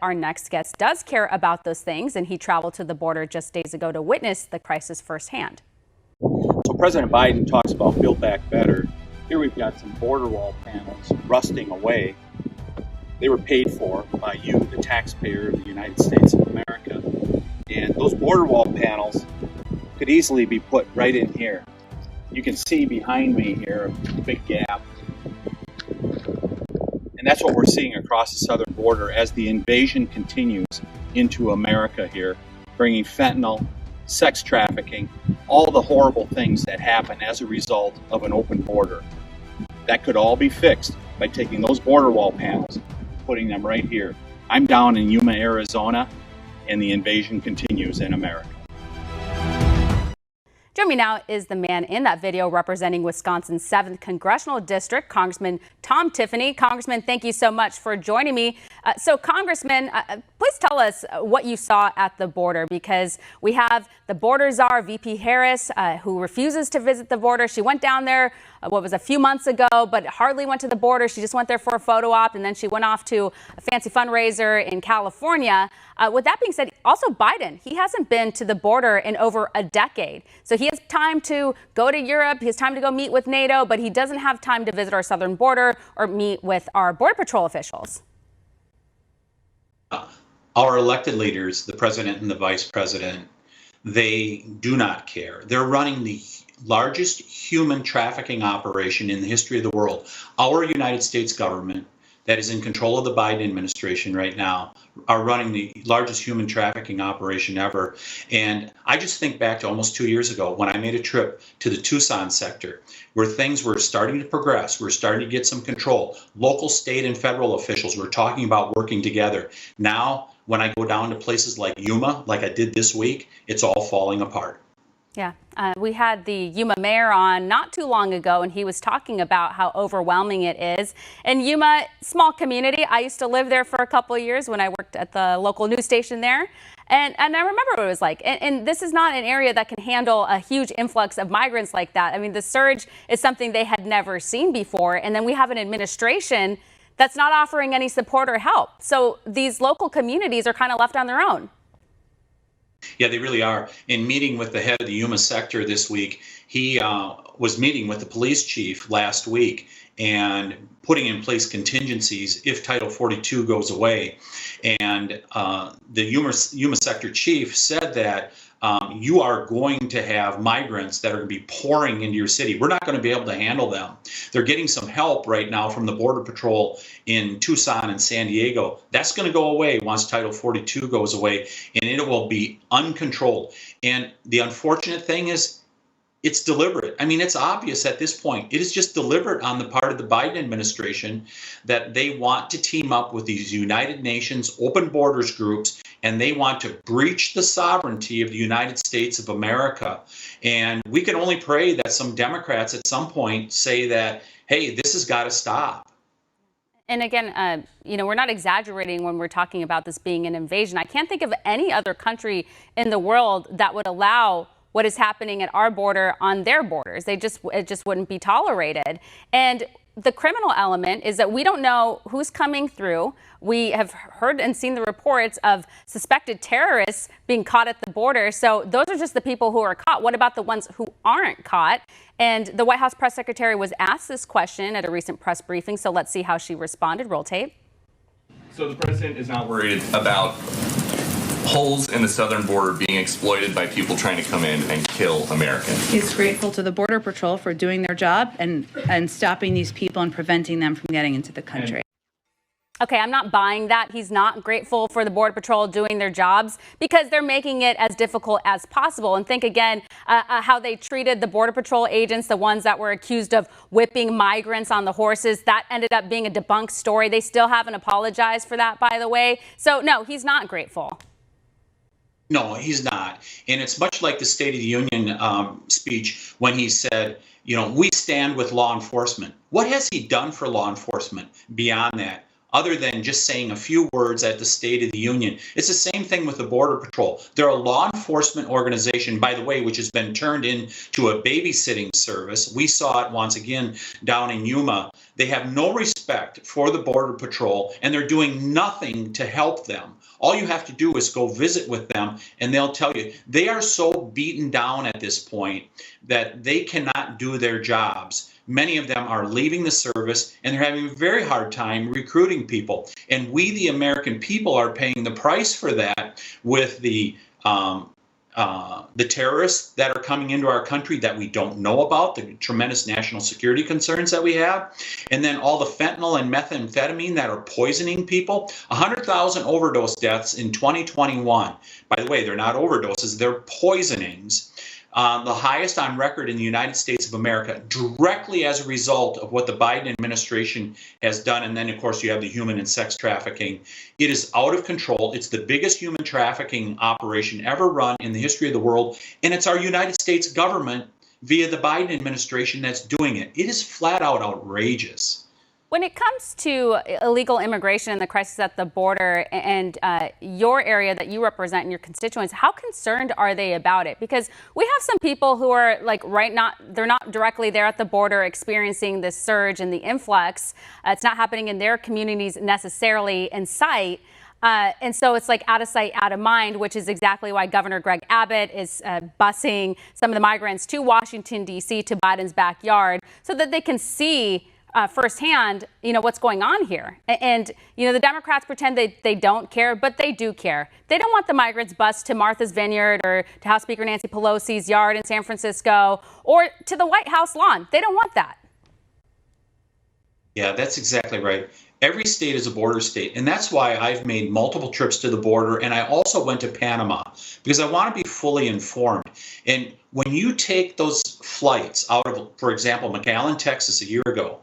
Our next guest does care about those things, and he traveled to the border just days ago to witness the crisis firsthand. So President Biden talks about Build Back Better. Here we've got some border wall panels rusting away. They were paid for by you, the taxpayer of the United States of America. And those border wall panels could easily be put right in here. You can see behind me here a big gap. And that's what we're seeing across the southern border as the invasion continues into America here, bringing fentanyl, sex trafficking, all the horrible things that happen as a result of an open border. That could all be fixed by taking those border wall panels, putting them right here. I'm down in Yuma, Arizona, and the invasion continues in America. Joining me now is the man in that video representing Wisconsin's 7th Congressional District, Congressman Tom Tiffany. Congressman, thank you so much for joining me. So, Congressman, please tell us what you saw at the border, because we have the border czar, VP Harris, who refuses to visit the border. She went down there, a few months ago, but hardly went to the border. She just went there for a photo op, and then she went off to a fancy fundraiser in California. With that being said, also Biden, he hasn't been to the border in over a decade. So he has time to go to Europe. He has time to go meet with NATO, but he doesn't have time to visit our southern border or meet with our Border Patrol officials. Our elected leaders, the president and the vice president, they do not care. They're running the largest human trafficking operation in the history of the world. Our United States government, that is in control of the Biden administration right now, are running the largest human trafficking operation ever. And I just think back to almost 2 years ago when I made a trip to the Tucson sector, where things were starting to progress. We're starting to get some control. Local, state, and federal officials were talking about working together. Now, when I go down to places like Yuma, like I did this week, it's all falling apart. Yeah, we had the Yuma mayor on not too long ago, and he was talking about how overwhelming it is. And Yuma, small community. I used to live there for a couple of years when I worked at the local news station there. And I remember what it was like. And this is not an area that can handle a huge influx of migrants like that. I mean, the surge is something they had never seen before. And then we have an administration that's not offering any support or help. So these local communities are kind of left on their own. Yeah, they really are. In meeting with the head of the Yuma sector this week, he was meeting with the police chief last week and putting in place contingencies if Title 42 goes away. And the Yuma sector chief said that you are going to have migrants that are going to be pouring into your city. We're not going to be able to handle them. They're getting some help right now from the Border Patrol in Tucson and San Diego. That's going to go away once Title 42 goes away, and it will be uncontrolled. And the unfortunate thing is, it's deliberate. I mean, it's obvious at this point. It is just deliberate on the part of the Biden administration that they want to team up with these United Nations open borders groups, and they want to breach the sovereignty of the United States of America. And we can only pray that some Democrats at some point say that, hey, this has got to stop. And again, we're not exaggerating when we're talking about this being an invasion. I can't think of any other country in the world that would allow what is happening at our border on their borders. It just wouldn't be tolerated. And the criminal element is that we don't know who's coming through. We have heard and seen the reports of suspected terrorists being caught at the border. So those are just the people who are caught. What about the ones who aren't caught? And the White House press secretary was asked this question at a recent press briefing. So let's see how she responded. Roll tape. So the president is not worried about holes in the southern border being exploited by people trying to come in and kill Americans. He's grateful to the Border Patrol for doing their job and stopping these people and preventing them from getting into the country. Okay, I'm not buying that. He's not grateful for the Border Patrol doing their jobs because they're making it as difficult as possible. And think again how they treated the Border Patrol agents, the ones that were accused of whipping migrants on the horses. That ended up being a debunked story. They still haven't apologized for that, by the way. So no, he's not grateful. No, he's not. And it's much like the State of the Union speech when he said, we stand with law enforcement. What has he done for law enforcement beyond that, other than just saying a few words at the State of the Union? It's the same thing with the Border Patrol. They're a law enforcement organization, by the way, which has been turned into a babysitting service. We saw it once again down in Yuma. They have no respect for the Border Patrol, and they're doing nothing to help them. All you have to do is go visit with them, and they'll tell you they are so beaten down at this point that they cannot do their jobs. Many of them are leaving the service, and they're having a very hard time recruiting people. And we, the American people, are paying the price for that with the terrorists that are coming into our country that we don't know about, the tremendous national security concerns that we have, and then all the fentanyl and methamphetamine that are poisoning people. 100,000 overdose deaths in 2021. By the way, they're not overdoses, they're poisonings. The highest on record in the United States of America, directly as a result of what the Biden administration has done. And then, of course, you have the human and sex trafficking. It is out of control. It's the biggest human trafficking operation ever run in the history of the world. And it's our United States government via the Biden administration that's doing it. It is flat out outrageous. When it comes to illegal immigration and the crisis at the border and your area that you represent and your constituents, how concerned are they about it? Because we have some people who are like they're not directly there at the border experiencing this surge and the influx. It's not happening in their communities necessarily in sight. And so it's like out of sight, out of mind, which is exactly why Governor Greg Abbott is busing some of the migrants to Washington, D.C., to Biden's backyard so that they can see firsthand, what's going on here. And, the Democrats pretend they don't care, but they do care. They don't want the migrants bused to Martha's Vineyard or to House Speaker Nancy Pelosi's yard in San Francisco or to the White House lawn. They don't want that. Yeah, that's exactly right. Every state is a border state, and that's why I've made multiple trips to the border, and I also went to Panama because I want to be fully informed. And when you take those flights out of, for example, McAllen, Texas a year ago,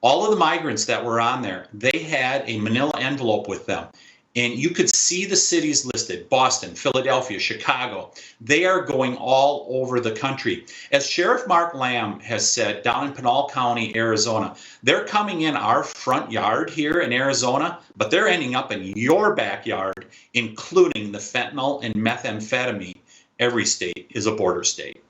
all of the migrants that were on there, they had a manila envelope with them. And you could see the cities listed: Boston, Philadelphia, Chicago. They are going all over the country. As Sheriff Mark Lamb has said down in Pinal County, Arizona, they're coming in our front yard here in Arizona, but they're ending up in your backyard, including the fentanyl and methamphetamine. Every state is a border state.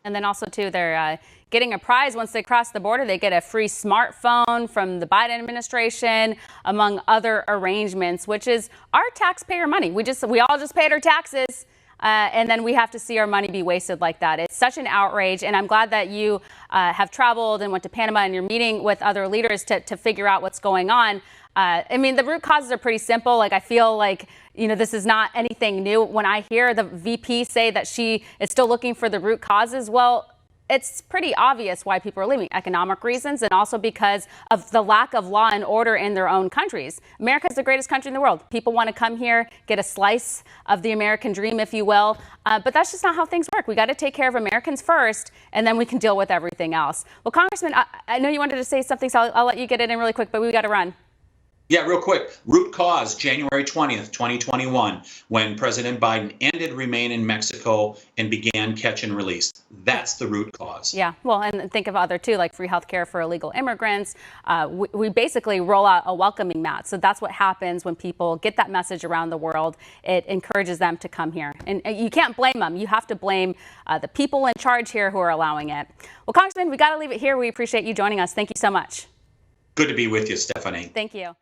And then also, too, they're getting a prize once they cross the border. They get a free smartphone from the Biden administration, among other arrangements, which is our taxpayer money. We all just paid our taxes, and then we have to see our money be wasted like that. It's such an outrage, and I'm glad that you have traveled and went to Panama and you're meeting with other leaders to figure out what's going on. The root causes are pretty simple. Like, I feel like, this is not anything new. When I hear the VP say that she is still looking for the root causes, well, it's pretty obvious why people are leaving. Economic reasons, and also because of the lack of law and order in their own countries. America is the greatest country in the world. People want to come here, get a slice of the American dream, if you will. But that's just not how things work. We got to take care of Americans first, and then we can deal with everything else. Well, Congressman, I know you wanted to say something, so I'll let you get it in really quick, but we got to run. Yeah, real quick. Root cause, January 20th, 2021, when President Biden ended Remain in Mexico and began catch and release. That's the root cause. Yeah, well, and think of other, too, like free health care for illegal immigrants. We basically roll out a welcoming mat. So that's what happens when people get that message around the world. It encourages them to come here. And you can't blame them. You have to blame the people in charge here who are allowing it. Well, Congressman, we got to leave it here. We appreciate you joining us. Thank you so much. Good to be with you, Stephanie. Thank you.